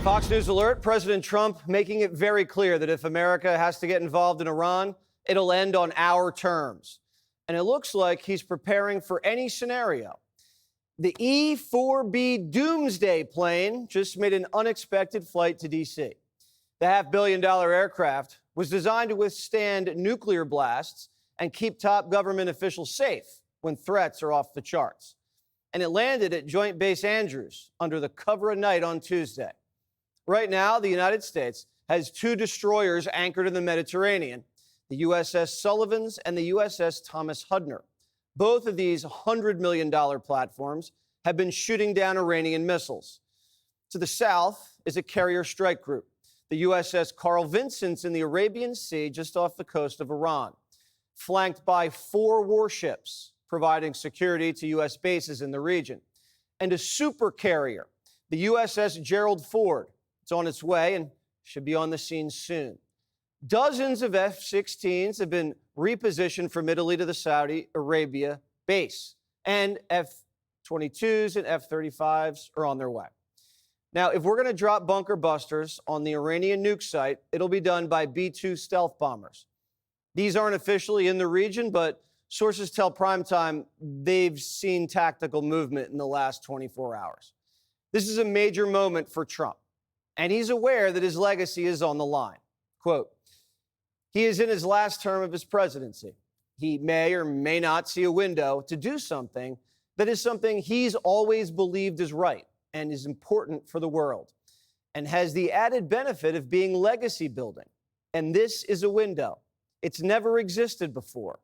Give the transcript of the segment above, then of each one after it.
Fox News alert, President Trump making it very clear that if America has to get involved in Iran, it'll end on our terms. And it looks like he's preparing for any scenario. The E-4B Doomsday plane just made an unexpected flight to D.C. The $500 million aircraft was designed to withstand nuclear blasts and keep top government officials safe when threats are off the charts. And it landed at Joint Base Andrews under the cover of night on Tuesday. Right now, the United States has two destroyers anchored in the Mediterranean, the USS Sullivans and the USS Thomas Hudner. Both of these $100 million platforms have been shooting down Iranian missiles. To the south is a carrier strike group, the USS Carl Vinson in the Arabian Sea just off the coast of Iran, flanked by 4 warships providing security to U.S. bases in the region, and a super carrier, the USS Gerald Ford. It's on its way and should be on the scene soon. Dozens of F-16s have been repositioned from Italy to the Saudi Arabia base, and F-22s and F-35s are on their way. Now, if we're going to drop bunker busters on the Iranian nuke site, it'll be done by B-2 stealth bombers. These aren't officially in the region, but sources tell Primetime they've seen tactical movement in the last 24 hours. This is a major moment for Trump, and he's aware that his legacy is on the line. Quote, he is in his last term of his presidency. He may or may not see a window to do something that is something he's always believed is right and is important for the world, and has the added benefit of being legacy building. And this is a window. It's never existed before.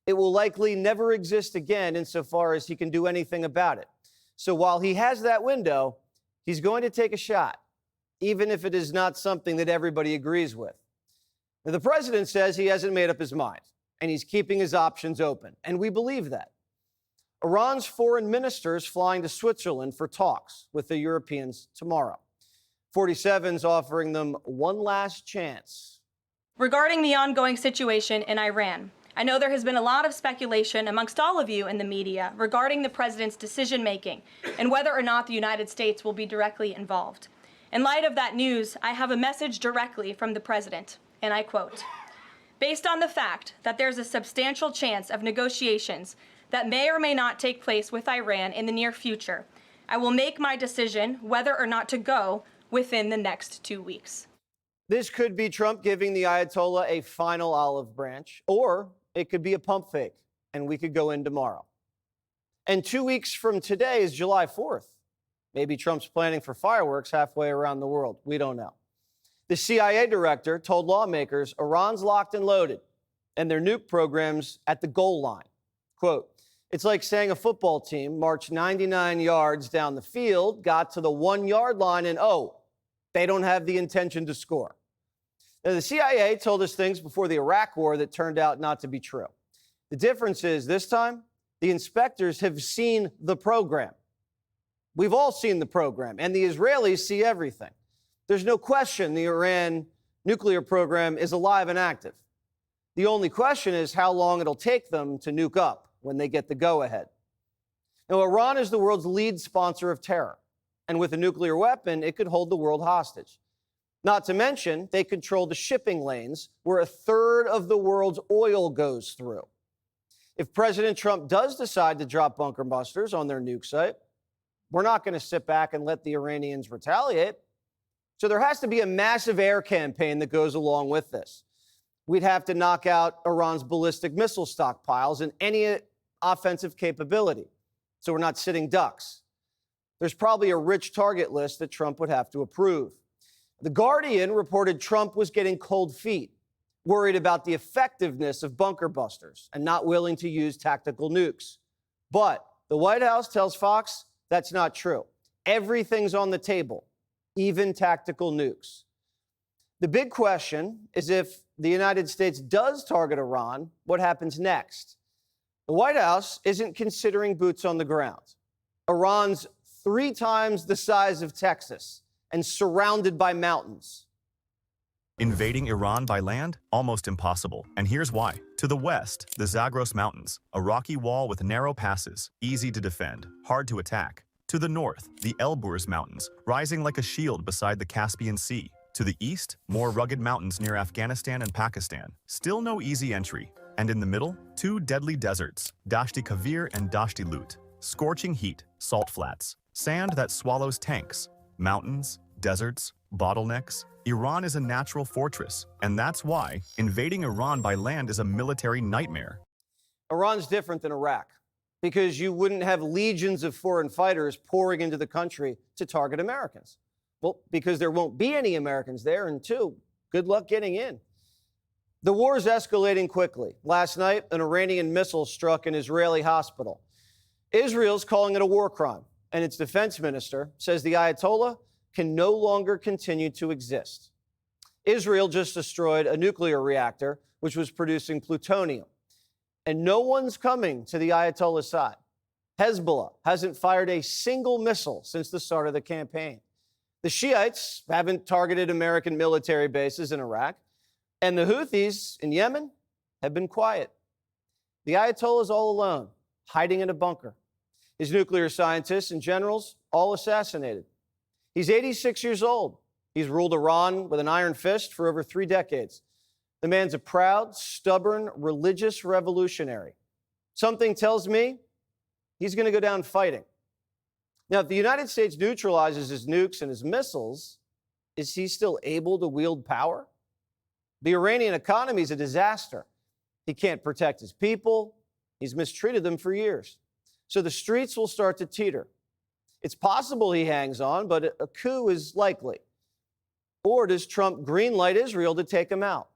It will likely never exist again insofar as he can do anything about it. So while he has that window, he's going to take a shot, even if it is not something that everybody agrees with. Now, the president says he hasn't made up his mind, and he's keeping his options open, and we believe that. Iran's foreign minister is flying to Switzerland for talks with the Europeans tomorrow. 47's offering them one last chance. Regarding the ongoing situation in Iran, I know there has been a lot of speculation amongst all of you in the media regarding the president's decision-making and whether or not the United States will be directly involved. In light of that news, I have a message directly from the president, and I quote, "Based on the fact that there's a substantial chance of negotiations that may or may not take place with Iran in the near future, I will make my decision whether or not to go within the next 2 weeks." This could be Trump giving the Ayatollah a final olive branch, or it could be a pump fake, and we could go in tomorrow. And 2 weeks from today is July 4th. Maybe Trump's planning for fireworks halfway around the world. We don't know. The CIA director told lawmakers Iran's locked and loaded, and their nuke program's at the goal line. Quote, it's like saying a football team marched 99 yards down the field, got to the 1-yard line, and they don't have the intention to score. Now, the CIA told us things before the Iraq War that turned out not to be true. The difference is this time, the inspectors have seen the program. We've all seen the program, and the Israelis see everything. There's no question the Iran nuclear program is alive and active. The only question is how long it'll take them to nuke up when they get the go-ahead. Now, Iran is the world's lead sponsor of terror, and with a nuclear weapon, it could hold the world hostage. Not to mention, they control the shipping lanes where 1/3 of the world's oil goes through. If President Trump does decide to drop bunker busters on their nuke site, we're not going to sit back and let the Iranians retaliate. So there has to be a massive air campaign that goes along with this. We'd have to knock out Iran's ballistic missile stockpiles and any offensive capability, so we're not sitting ducks. There's probably a rich target list that Trump would have to approve. The Guardian reported Trump was getting cold feet, worried about the effectiveness of bunker busters and not willing to use tactical nukes. But the White House tells Fox that's not true. Everything's on the table, even tactical nukes. The big question is if the United States does target Iran, what happens next? The White House isn't considering boots on the ground. Iran's 3 times the size of Texas and surrounded by mountains. Invading Iran by land? Almost impossible. And here's why. To the west, the Zagros Mountains, a rocky wall with narrow passes, easy to defend, hard to attack. To the north, the Elburz Mountains, rising like a shield beside the Caspian Sea. To the east, more rugged mountains near Afghanistan and Pakistan. Still no easy entry. And in the middle, two deadly deserts, Dashti Kavir and Dashti Lut. Scorching heat, salt flats, sand that swallows tanks, mountains, deserts, bottlenecks. Iran is a natural fortress, and that's why invading Iran by land is a military nightmare. Iran's different than Iraq because you wouldn't have legions of foreign fighters pouring into the country to target Americans. Well, because there won't be any Americans there, and two, good luck getting in. The war is escalating quickly. Last night, an Iranian missile struck an Israeli hospital. Israel's calling it a war crime, and its defense minister says the Ayatollah can no longer continue to exist. Israel just destroyed a nuclear reactor, which was producing plutonium. And no one's coming to the Ayatollah's side. Hezbollah hasn't fired a single missile since the start of the campaign. The Shiites haven't targeted American military bases in Iraq. And the Houthis in Yemen have been quiet. The Ayatollah's all alone, hiding in a bunker. His nuclear scientists and generals all assassinated. He's 86 years old. He's ruled Iran with an iron fist for over 3 decades. The man's a proud, stubborn, religious revolutionary. Something tells me he's going to go down fighting. Now, if the United States neutralizes his nukes and his missiles, is he still able to wield power? The Iranian economy is a disaster. He can't protect his people. He's mistreated them for years. So the streets will start to teeter. It's possible he hangs on, but a coup is likely. Or does Trump greenlight Israel to take him out?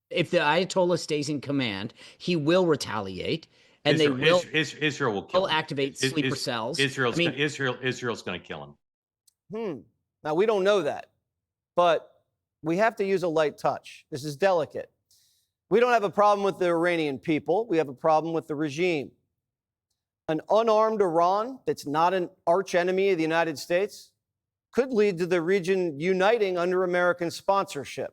If the Ayatollah stays in command, he will retaliate, and Israel will kill him. Activate sleeper cells. Israel's going to kill him. Now, we don't know that, but we have to use a light touch. This is delicate. We don't have a problem with the Iranian people. We have a problem with the regime. An unarmed Iran that's not an arch enemy of the United States could lead to the region uniting under American sponsorship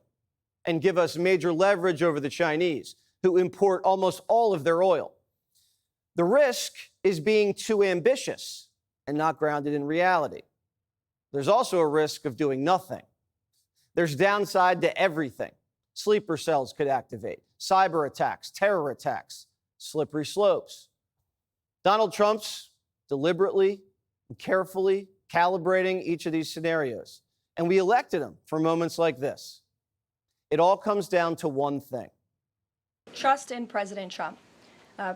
and give us major leverage over the Chinese, who import almost all of their oil. The risk is being too ambitious and not grounded in reality. There's also a risk of doing nothing. There's downside to everything. Sleeper cells could activate, cyber attacks, terror attacks, slippery slopes. Donald Trump's deliberately and carefully calibrating each of these scenarios. And we elected him for moments like this. It all comes down to one thing. Trust in President Trump.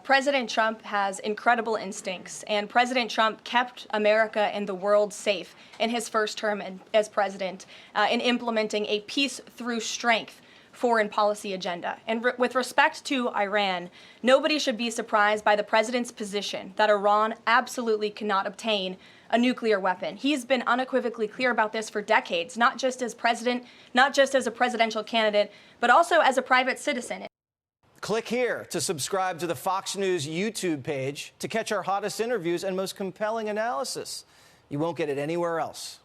President Trump has incredible instincts, and President Trump kept America and the world safe in his first term as president in implementing a peace through strength foreign policy agenda. And with respect to Iran, nobody should be surprised by the president's position that Iran absolutely cannot obtain a nuclear weapon. He's been unequivocally clear about this for decades, not just as president, not just as a presidential candidate, but also as a private citizen. Click here to subscribe to the Fox News YouTube page to catch our hottest interviews and most compelling analysis. You won't get it anywhere else.